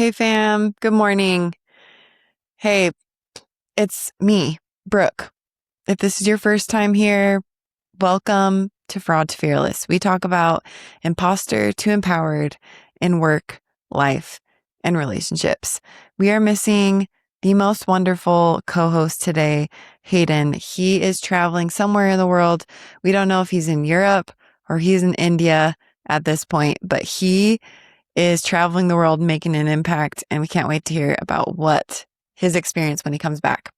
Hey fam, good morning. Hey, it's me, Brooke. If this is your first time here, welcome to Fraud to Fearless. We talk about imposter to empowered in work, life, and relationships. We are missing the most wonderful co-host today, Hayden. He is traveling somewhere in the world. We don't know if he's in Europe or he's in India at this point, but he is traveling the world, making an impact, and we can't wait to hear about what his experience when he comes back.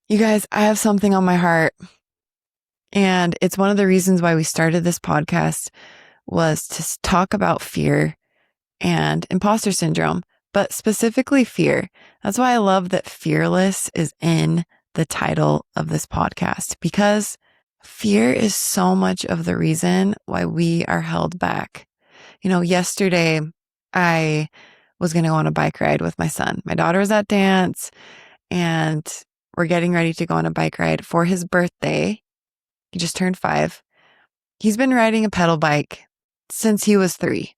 You guys, I have something on my heart, and it's one of the reasons why we started this podcast was to talk about fear and imposter syndrome, but specifically fear. That's why I love that fearless is in the title of this podcast, because fear is so much of the reason why we are held back. Yesterday I was going to go on a bike ride with my son. My daughter was at dance and we're getting ready to go on a bike ride for his birthday. He just turned 5. He's been riding a pedal bike since he was 3,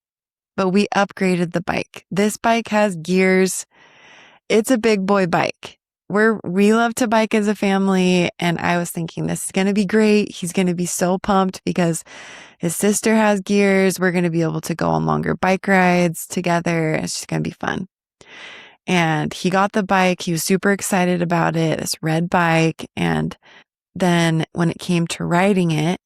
but we upgraded the bike. This bike has gears. It's a big boy bike. We love to bike as a family, and I was thinking this is going to be great. He's going to be so pumped because his sister has gears. We're going to be able to go on longer bike rides together. It's just going to be fun. And he got the bike. He was super excited about it, this red bike. And then when it came to riding it,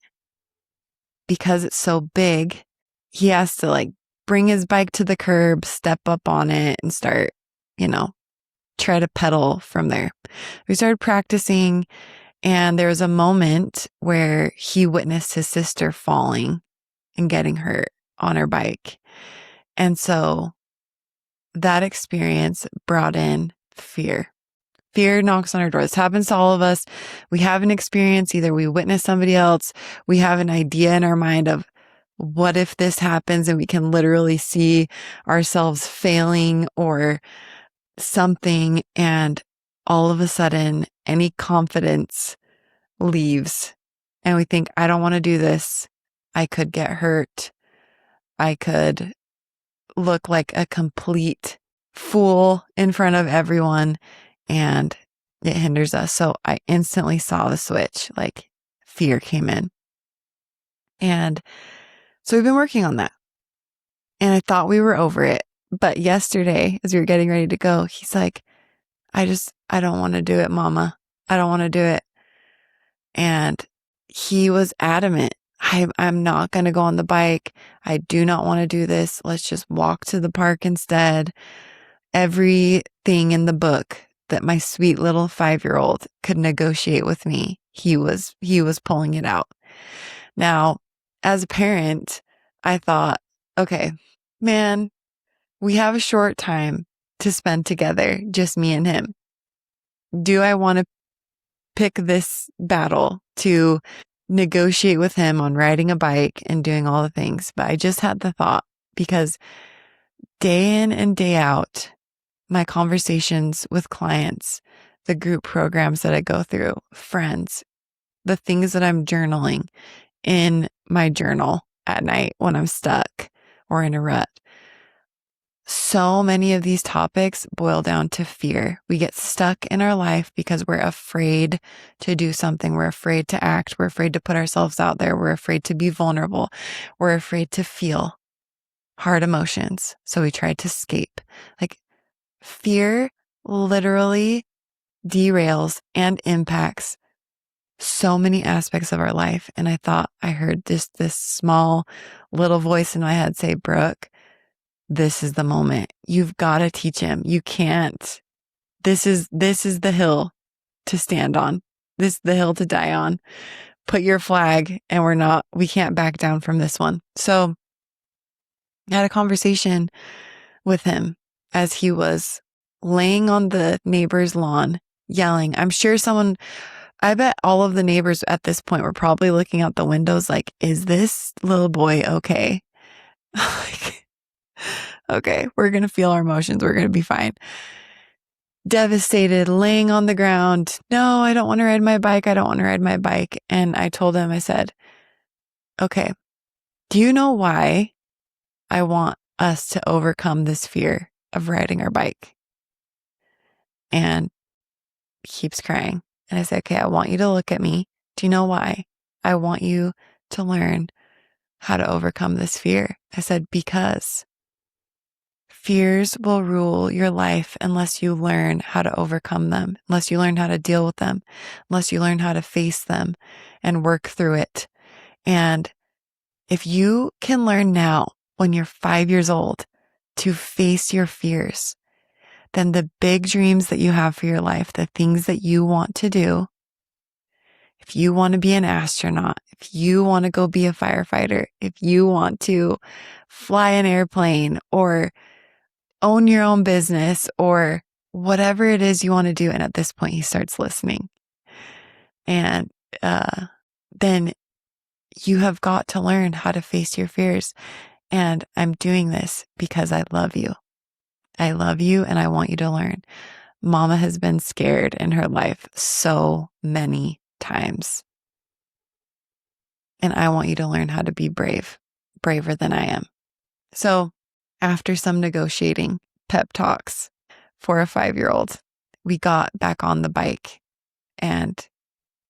because it's so big, he has to bring his bike to the curb, step up on it, and start, try to pedal from there. We started practicing, and there was a moment where he witnessed his sister falling and getting hurt on her bike. And so that experience brought in fear. Fear knocks on our door. This happens to all of us. We have an experience. Either we witness somebody else, we have an idea in our mind of what if this happens, and we can literally see ourselves failing or something, and all of a sudden any confidence leaves and we think, I don't want to do this. I could get hurt. I could look like a complete fool in front of everyone, and it hinders us. So I instantly saw the switch, fear came in. And so we've been working on that, and I thought we were over it. But yesterday, as we were getting ready to go, he's like, I don't want to do it, Mama. I don't want to do it. And he was adamant. I'm not going to go on the bike. I do not want to do this. Let's just walk to the park instead. Everything in the book that my sweet little 5-year-old could negotiate with me, he was pulling it out. Now, as a parent, I thought, okay, man, we have a short time to spend together, just me and him. Do I want to pick this battle to negotiate with him on riding a bike and doing all the things? But I just had the thought, because day in and day out, my conversations with clients, the group programs that I go through, friends, the things that I'm journaling in my journal at night when I'm stuck or in a rut, so many of these topics boil down to fear. We get stuck in our life because we're afraid to do something. We're afraid to act. We're afraid to put ourselves out there. We're afraid to be vulnerable. We're afraid to feel hard emotions. So we try to escape. Fear literally derails and impacts so many aspects of our life. And I thought I heard this small little voice in my head say, Brooke, this is the moment. You've got to teach him. You can't. This is the hill to stand on. This is the hill to die on. Put your flag, and we can't back down from this one. So I had a conversation with him as he was laying on the neighbor's lawn, yelling. I bet all of the neighbors at this point were probably looking out the windows like, is this little boy okay? Okay, we're going to feel our emotions. We're going to be fine. Devastated, laying on the ground. No, I don't want to ride my bike. I don't want to ride my bike. And I told him, I said, okay, do you know why I want us to overcome this fear of riding our bike. And keeps crying. And I said, okay, I want you to look at me. Do you know why? I want you to learn how to overcome this fear. I said, because fears will rule your life unless you learn how to overcome them, unless you learn how to deal with them, unless you learn how to face them and work through it. And if you can learn now, when you're 5 years old, to face your fears, then the big dreams that you have for your life, the things that you want to do, if you want to be an astronaut, if you want to go be a firefighter, if you want to fly an airplane or own your own business or whatever it is you want to do. And at this point, he starts listening. And then you have got to learn how to face your fears. And I'm doing this because I love you. I love you and I want you to learn. Mama has been scared in her life so many times. And I want you to learn how to be brave, braver than I am. So after some negotiating, pep talks for a 5-year-old, we got back on the bike and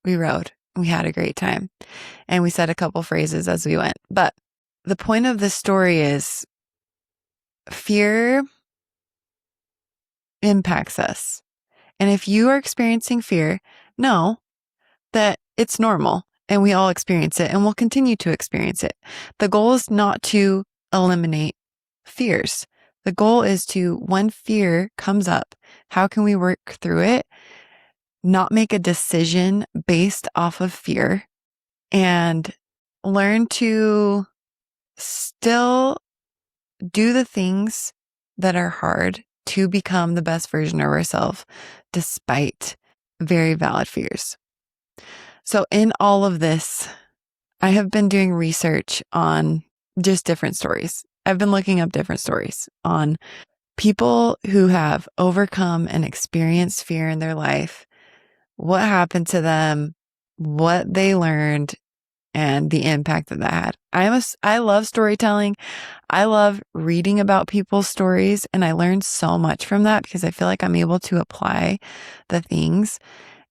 we rode. We had a great time. And we said a couple phrases as we went. But the point of this story is fear impacts us. And if you are experiencing fear, know that it's normal and we all experience it and we'll continue to experience it. The goal is not to eliminate fears. The goal is to, when fear comes up, how can we work through it, not make a decision based off of fear, and learn to still do the things that are hard to become the best version of ourselves, despite very valid fears. So in all of this, I have been doing research on just different stories. I've been looking up different stories on people who have overcome and experienced fear in their life, what happened to them, what they learned, and the impact that had. I love storytelling. I love reading about people's stories, and I learned so much from that because I feel like I'm able to apply the things.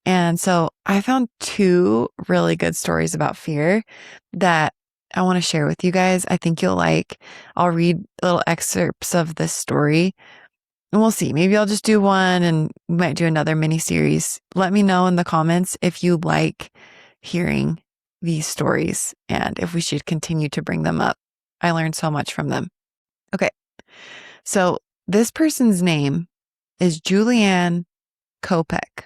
And so I found 2 really good stories about fear that I want to share with you guys. I think you'll like. I'll read little excerpts of this story and we'll see. Maybe I'll just do one and we might do another mini series. Let me know in the comments if you like hearing these stories and if we should continue to bring them up. I learned so much from them. Okay. So this person's name is Juliane Kopek.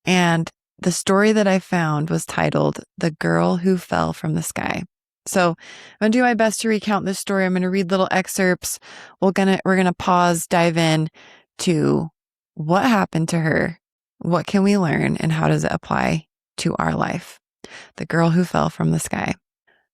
And the story that I found was titled The Girl Who Fell from the Sky. So I'm going to do my best to recount this story. I'm going to read little excerpts. We're going to pause, dive in to what happened to her, what can we learn, and how does it apply to our life. The Girl Who Fell from the Sky.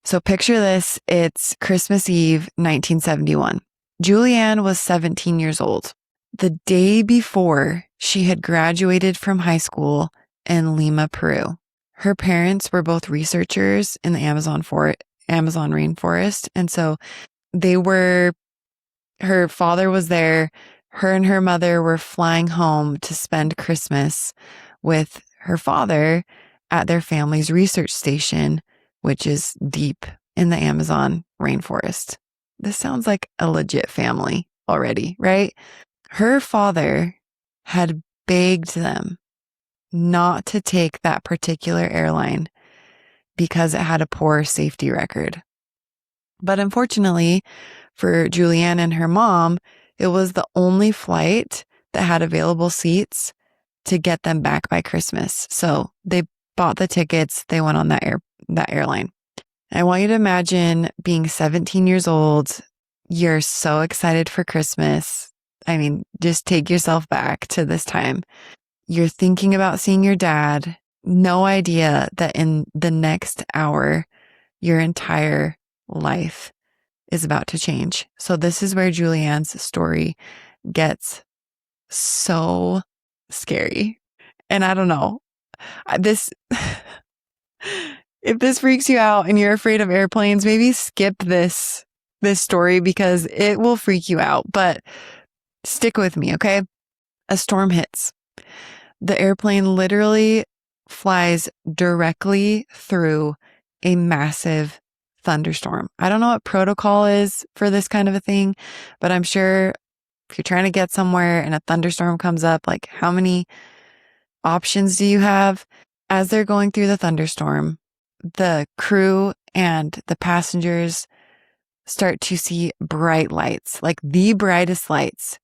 So picture this. It's Christmas Eve, 1971. Juliane was 17 years old. The day before, she had graduated from high school in Lima, Peru. Her parents were both researchers in the Amazon rainforest. And so her father was there. Her and her mother were flying home to spend Christmas with her father at their family's research station, which is deep in the Amazon rainforest. This sounds like a legit family already, right? Her father had begged them not to take that particular airline because it had a poor safety record. But unfortunately for Juliane and her mom, it was the only flight that had available seats to get them back by Christmas. So they bought the tickets. They went on that airline. I want you to imagine being 17 years old. You're so excited for Christmas. I mean, just take yourself back to this time. You're thinking about seeing your dad. No idea that in the next hour, your entire life is about to change. So this is where Juliane's story gets so scary. And I don't know, if this freaks you out and you're afraid of airplanes, maybe skip this story because it will freak you out. But Stick with me, okay? A storm hits. The airplane literally flies directly through a massive thunderstorm. I don't know what protocol is for this kind of a thing, but I'm sure if you're trying to get somewhere and a thunderstorm comes up, like how many options do you have? As they're going through the thunderstorm, the crew and the passengers start to see bright lights, like the brightest lights,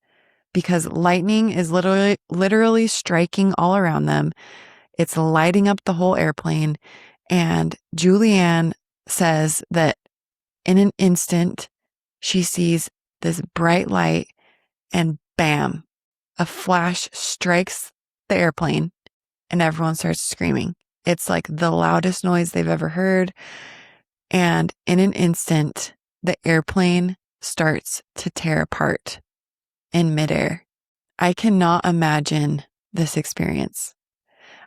because lightning is literally striking all around them. It's lighting up the whole airplane. And Juliane says that in an instant, she sees this bright light and bam, a flash strikes the airplane and everyone starts screaming. It's like the loudest noise they've ever heard. And in an instant, the airplane starts to tear apart in midair. I cannot imagine this experience.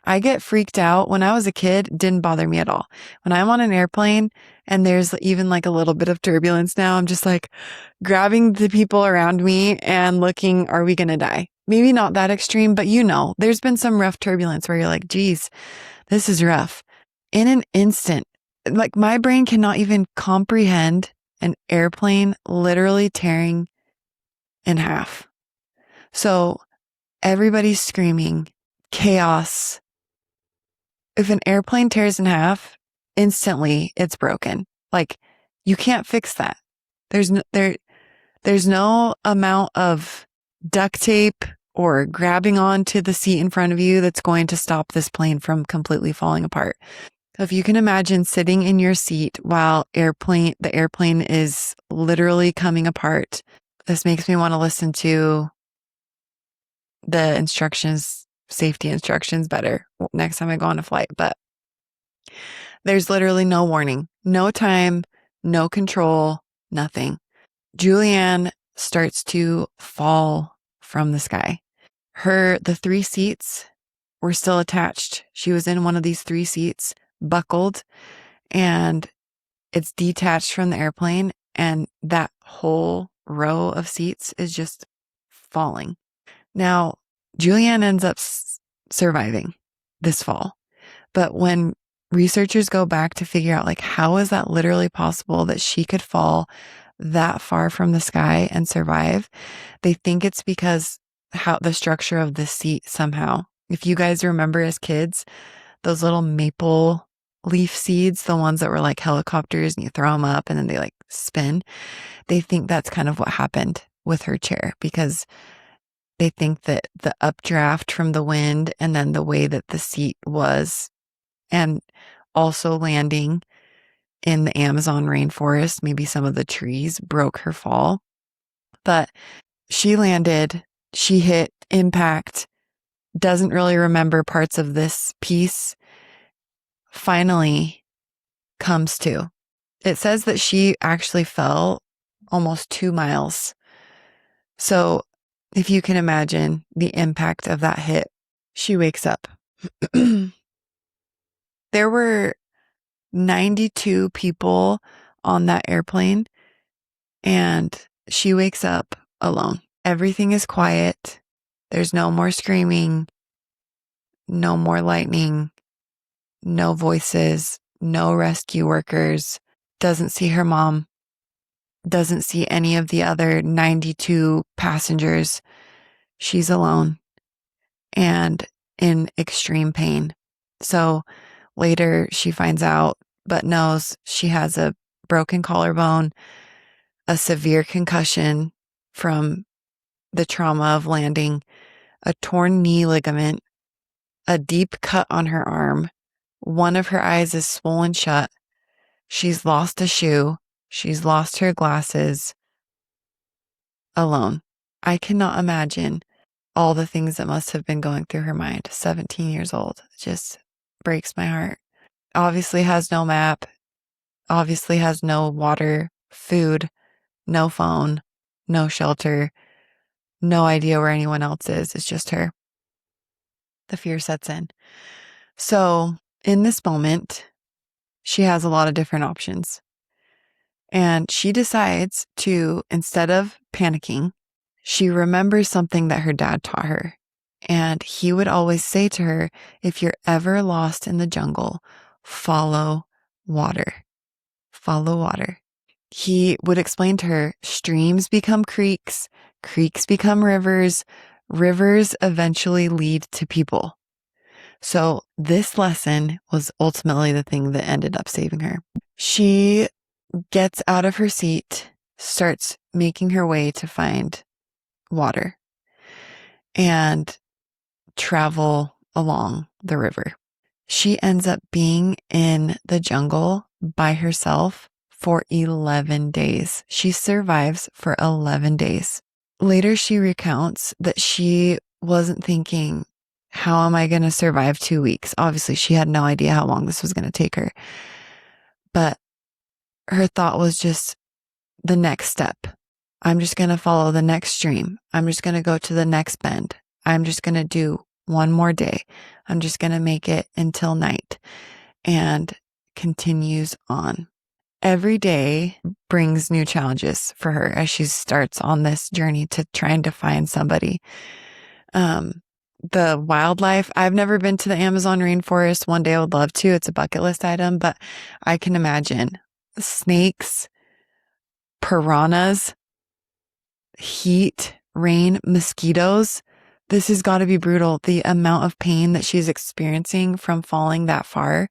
I get freaked out. When I was a kid, it didn't bother me at all. When I'm on an airplane and there's even like a little bit of turbulence now, I'm just like grabbing the people around me and looking, are we going to die? Maybe not that extreme, but there's been some rough turbulence where you're like, geez, this is rough. In an instant, like my brain cannot even comprehend an airplane literally tearing in half. So everybody's screaming, chaos. If an airplane tears in half, instantly it's broken. Like you can't fix that. There's no amount of duct tape or grabbing onto the seat in front of you that's going to stop this plane from completely falling apart. So if you can imagine sitting in your seat while the airplane is literally coming apart, this makes me want to listen to the safety instructions better next time I go on a flight. But there's literally no warning, no time, no control, nothing. Juliane starts to fall from the sky. The 3 seats were still attached. She was in one of these 3 seats, buckled, and it's detached from the airplane, and that whole row of seats is just falling. Now, Juliane ends up surviving this fall. But when researchers go back to figure out, like, how is that literally possible that she could fall that far from the sky and survive, they think it's because how the structure of the seat somehow. If you guys remember as kids, those little maple leaf seeds, the ones that were like helicopters and you throw them up and then they like spin, they think that's kind of what happened with her chair, because they think that the updraft from the wind and then the way that the seat was, and also landing in the Amazon rainforest, maybe some of the trees broke her fall. But she landed, she hit impact, doesn't really remember parts of this piece, finally comes to. It says that she actually fell almost 2 miles. So if you can imagine the impact of that hit, she wakes up. There were 92 people on that airplane, and she wakes up alone. Everything is quiet. There's no more screaming, no more lightning, no voices, no rescue workers. Doesn't see her mom, doesn't see any of the other 92 passengers. She's alone and in extreme pain. So later she finds out, but knows she has a broken collarbone, a severe concussion from the trauma of landing, a torn knee ligament, a deep cut on her arm. One of her eyes is swollen shut. She's lost a shoe. She's lost her glasses. Alone. I cannot imagine all the things that must have been going through her mind. 17 years old. It just breaks my heart. Obviously has no map. Obviously has no water, food, no phone, no shelter, no idea where anyone else is. It's just her. The fear sets in. So in this moment, she has a lot of different options. And she decides to, instead of panicking she remembers something that her dad taught her. And he would always say to her, if you're ever lost in the jungle, follow water. Follow water. He would explain to her, streams become creeks, creeks become rivers, rivers eventually lead to people. So this lesson was ultimately the thing that ended up saving her. She gets out of her seat, starts making her way to find water and travel along the river. She ends up being in the jungle by herself for 11 days. She survives for 11 days. Later, she recounts that she wasn't thinking, how am I going to survive 2 weeks? Obviously, she had no idea how long this was going to take her. But her thought was just the next step. I'm just going to follow the next stream. I'm just going to go to the next bend. I'm just going to do one more day. I'm just going to make it until night, and continues on. Every day brings new challenges for her as she starts on this journey to trying to find somebody. The wildlife, I've never been to the Amazon rainforest. One day I would love to. It's a bucket list item, but I can imagine snakes, piranhas, heat, rain, mosquitoes. This has got to be brutal. The amount of pain that she's experiencing from falling that far,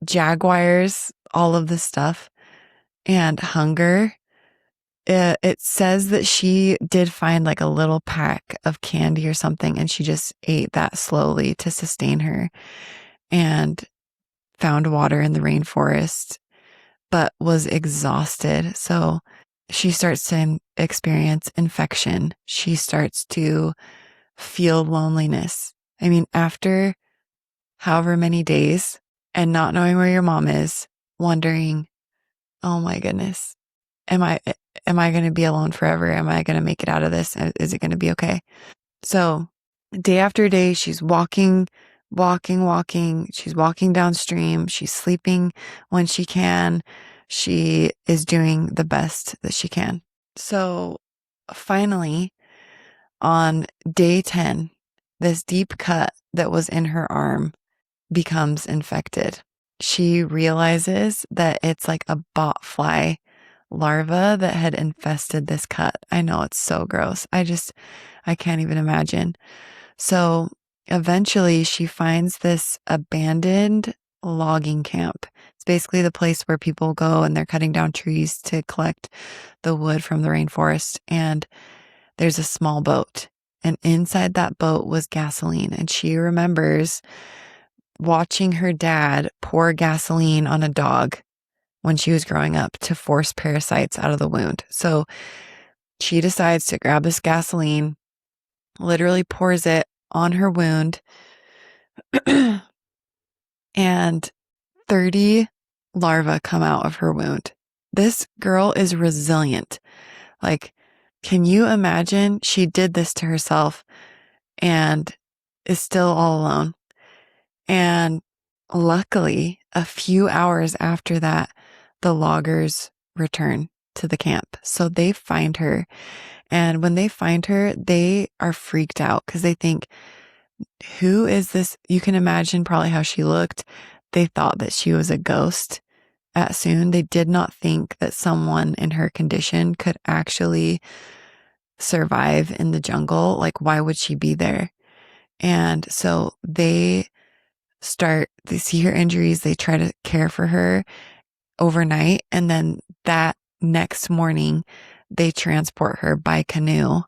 jaguars, all of this stuff, and hunger. It says that she did find like a little pack of candy or something, and she just ate that slowly to sustain her, and found water in the rainforest, but was exhausted. So she starts to experience infection. She starts to feel loneliness. I mean, after however many days and not knowing where your mom is, wondering, oh my goodness, am I going to be alone forever? Am I going to make it out of this? Is it going to be okay? So day after day, she's walking. She's walking downstream. She's sleeping when she can. She is doing the best that she can. So finally, on day 10, this deep cut that was in her arm becomes infected. She realizes that it's like a botfly larva that had infested this cut. I know, it's so gross. I can't even imagine. So eventually she finds this abandoned logging camp. It's basically the place where people go and they're cutting down trees to collect the wood from the rainforest. And there's a small boat. And inside that boat was gasoline. And she remembers watching her dad pour gasoline on a dog when she was growing up to force parasites out of the wound. So she decides to grab this gasoline, literally pours it on her wound, and 30 larvae come out of her wound. This girl is resilient. Like, can you imagine? She did this to herself and is still all alone. And luckily, a few hours after that, the loggers return to the camp. So they find her. And when they find her, they are freaked out because they think, who is this? You can imagine probably how she looked. They thought that she was a ghost at soon. They did not think that someone in her condition could actually survive in the jungle. Like, why would she be there? And so they see her injuries. They try to care for her overnight. And then that next morning, they transport her by canoe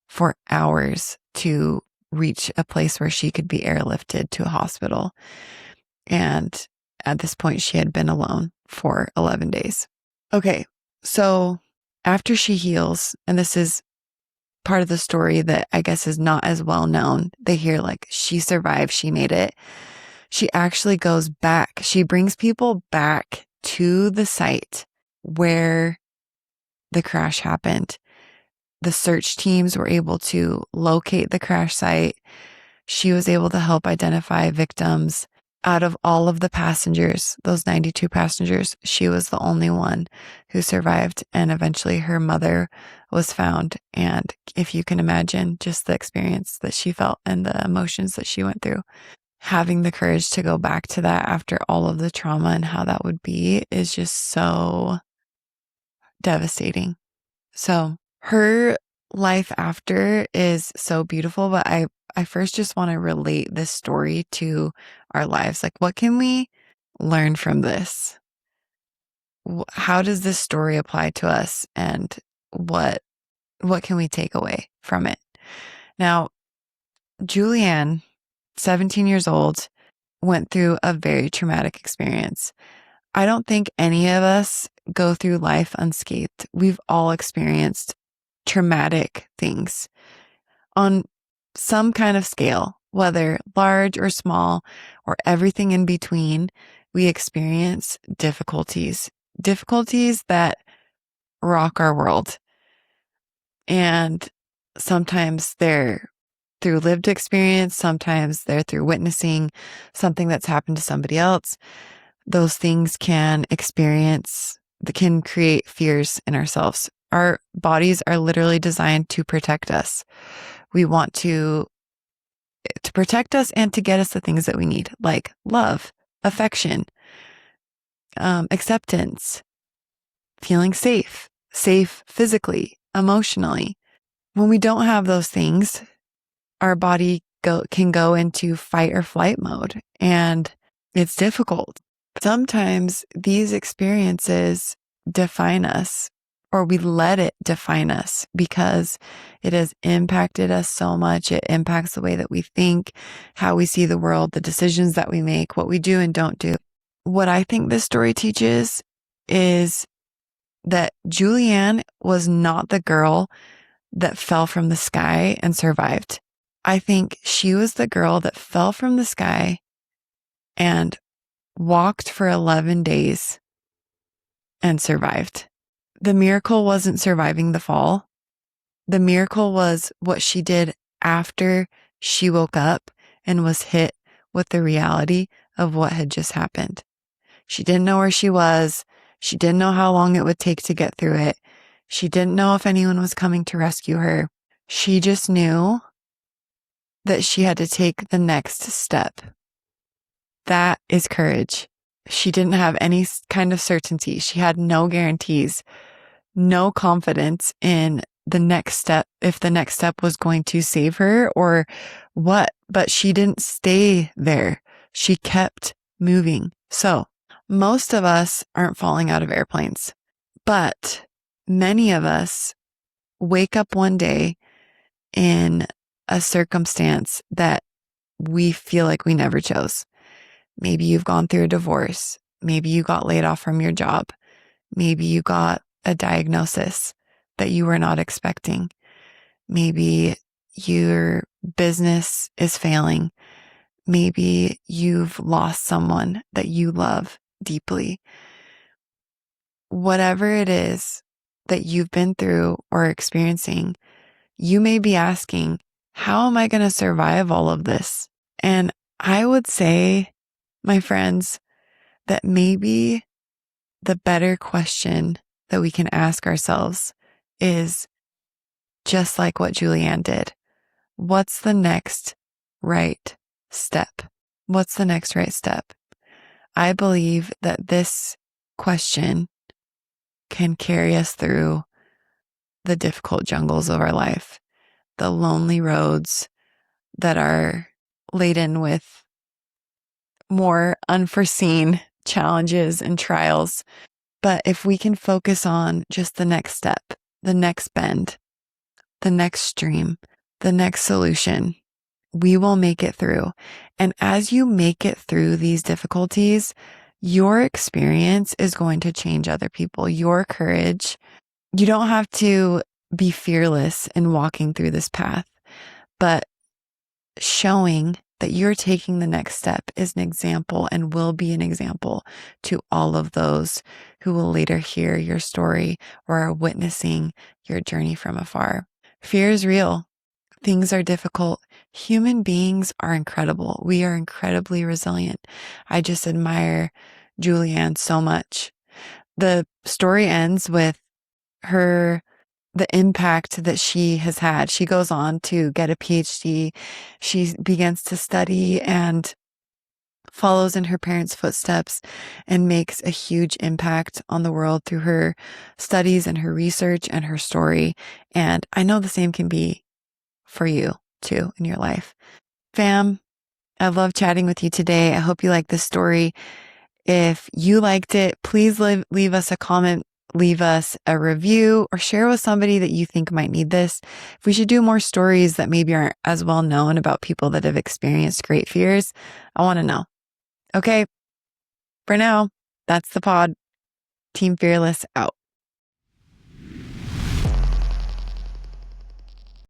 for hours to reach a place where she could be airlifted to a hospital. And at this point, she had been alone for 11 days. Okay, so after she heals, and this is part of the story that I guess is not as well known, they hear like she survived, she made it. She actually goes back. She brings people back to the site where the crash happened. The search teams were able to locate the crash site. She was able to help identify victims. Out of all of the passengers, those 92 passengers, she was the only one who survived. And eventually her mother was found. And if you can imagine just the experience that she felt and the emotions that she went through, having the courage to go back to that after all of the trauma and how that would be is just so devastating. So her life after is so beautiful, but I first just want to relate this story to our lives. Like, what can we learn from this? How does this story apply to us, and what can we take away from it? Now, Juliane, 17 years old, went through a very traumatic experience. I don't think any of us go through life unscathed. We've all experienced traumatic things on some kind of scale, whether large or small or everything in between. We experience difficulties that rock our world. And sometimes they're through lived experience, sometimes they're through witnessing something that's happened to somebody else. Those things can create fears in ourselves. Our bodies are literally designed to protect us. We want to protect us and to get us the things that we need, like love, affection, acceptance, feeling safe physically, emotionally. When we don't have those things, our body can go into fight or flight mode, and it's difficult. Sometimes these experiences define us, or we let it define us because it has impacted us so much. It impacts the way that we think, how we see the world, the decisions that we make, what we do and don't do. What I think this story teaches is that Juliane was not the girl that fell from the sky and survived. I think she was the girl that fell from the sky and walked for 11 days and survived. The miracle wasn't surviving the fall. The miracle was what she did after she woke up and was hit with the reality of what had just happened. She didn't know where she was. She didn't know how long it would take to get through it. She didn't know if anyone was coming to rescue her. She just knew that she had to take the next step. That is courage. She didn't have any kind of certainty. She had no guarantees, no confidence in the next step, if the next step was going to save her or what, but she didn't stay there. She kept moving. So most of us aren't falling out of airplanes, but many of us wake up one day in a circumstance that we feel like we never chose. Maybe you've gone through a divorce. Maybe you got laid off from your job. Maybe you got a diagnosis that you were not expecting. Maybe your business is failing. Maybe you've lost someone that you love deeply. Whatever it is that you've been through or experiencing, you may be asking, how am I going to survive all of this? And I would say, my friends, that maybe the better question that we can ask ourselves is just like what Juliane did. What's the next right step? What's the next right step? I believe that this question can carry us through the difficult jungles of our life, the lonely roads that are laden with more unforeseen challenges and trials. But if we can focus on just the next step, the next bend, the next stream, the next solution, we will make it through. And as you make it through these difficulties, your experience is going to change other people. Your courage, you don't have to be fearless in walking through this path, but showing that you're taking the next step is an example and will be an example to all of those who will later hear your story or are witnessing your journey from afar. Fear is real. Things are difficult. Human beings are incredible. We are incredibly resilient. I just admire Juliane so much. The story ends with her, the impact that she has had. She goes on to get a PhD. She begins to study and follows in her parents' footsteps and makes a huge impact on the world through her studies and her research and her story. And I know the same can be for you too in your life. Fam, I love chatting with you today. I hope you like this story. If you liked it, please leave us a comment, leave us a review, or share with somebody that you think might need this. If we should do more stories that maybe aren't as well known about people that have experienced great fears, I want to know. Okay, for now, that's the pod. Team Fearless out.